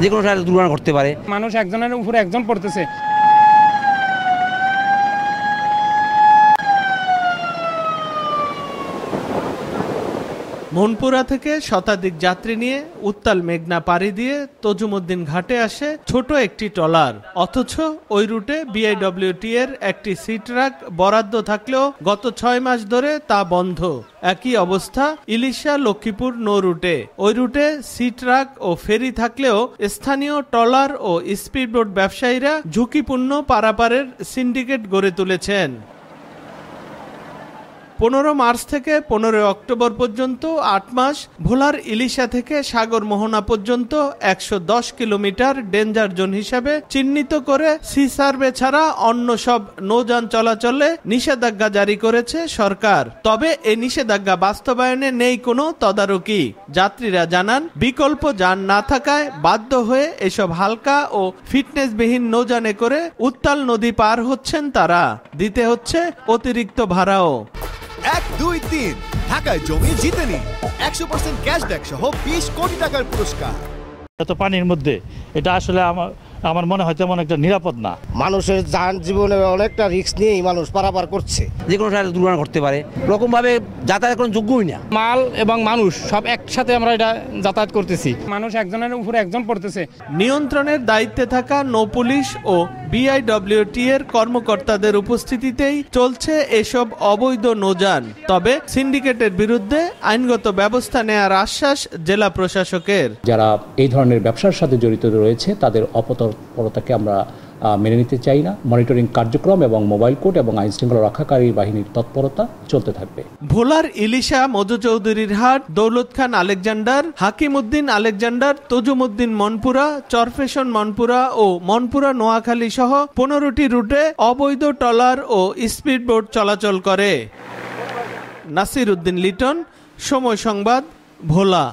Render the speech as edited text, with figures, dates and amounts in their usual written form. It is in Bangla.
যে কোনো সময় দুর্ঘটনা ঘটতে পারে। মানুষ একজনের উপরে একজন পড়তেছে। মনপুরা থেকে শতাধিক যাত্রী নিয়ে উত্তাল মেঘনা পাড়ি দিয়ে তজুমুদ্দিন ঘাটে আসে ছোট একটি ট্রলার। অথচ ওই রুটে বিআইডব্লিউটি এর একটি সি ট্রাক বরাদ্দ থাকলেও গত 6 মাস ধরে তা বন্ধ। একই অবস্থা ইলিশা লক্ষ্মীপুর নৌ রুটে। ওই রুটে সি ট্রাক ও ফেরি থাকলেও স্থানীয় ট্রলার ও স্পিডবোট ব্যবসায়ীরা ঝুঁকিপূর্ণ পারাপারের সিন্ডিকেট গড়ে তুলেছেন। 15 মার্চ থেকে 15 অক্টোবর পর্যন্ত 8 মাস ভোলার ইলিশা থেকে সাগর মোহনা পর্যন্ত 110 কিলোমিটার ডেঞ্জার জোন হিসাবে চিহ্নিত করে সি সার্ভে ছাড়া অন্য সব নৌযান চলাচলে নিষেধাজ্ঞা জারি করেছে সরকার। তবে এই নিষেধাজ্ঞা বাস্তবায়নে নেই কোনো তদারকি। যাত্রীরা জানান, বিকল্প যান না থাকায় বাধ্য হয়ে এসব হালকা ও ফিটনেসবিহীন নৌযানে করে উত্তাল নদী পার হচ্ছেন তারা। দিতে হচ্ছে অতিরিক্ত ভাড়াও। 1, 2, 3 ঢাকায় জমি জিতে নিন 100% ক্যাশব্যাক সহ 20 কোটি টাকার পুরস্কার। এত পানির মধ্যে এটা আসলে আমার মনে হয় তেমন একটা নিরাপদ না। মানুষের যান জীবনে অনেকটা রিস্ক নিয়েই মানুষ পারাপার করছে। যে কোনো সময় দুর্ঘটনা ঘটতে পারে, রকমভাবে যাতায়াত কোনো যোগ্যই না। মাল এবং মানুষ সব একসাথে আমরা এটা যাতায়াত করতেছি। মানুষ একজনের উপরে একজন পড়তেছে। নিয়ন্ত্রণের দায়িত্বে থাকা নৌ পুলিশ ও বিআইডব্লিউটি এর কর্মকর্তাদের উপস্থিতিতেই চলছে এসব অবৈধ নৌযান। তবে সিন্ডিকেটের বিরুদ্ধে আইনগত ব্যবস্থা নেওয়ার আশ্বাস জেলা প্রশাসকের। যারা এই ধরনের ব্যবসার সাথে জড়িত রয়েছে তাদের অপতৎপরতাকে আমরা মেনে নিতে চাই না। মনিটরিং কার্যক্রম এবং মোবাইল কোর্ট এবং আইন শৃঙ্খলা রক্ষাকারী বাহিনীর তৎপরতা চলতে থাকবে। ভোলার ইলিশা মধু চৌধুরীর হাট, দৌলত খান আলেকজান্ডার, হাকিম উদ্দিন আলেকজান্ডার, তজুমুদ্দিন মনপুরা, চরফেশন মনপুরা ও মনপুরা নোয়াখালী সহ 15টি রুটে অবৈধ ট্রলার ও স্পিডবোট চলাচল করে। নাসির উদ্দিন লিটন, সময় সংবাদ, ভোলা।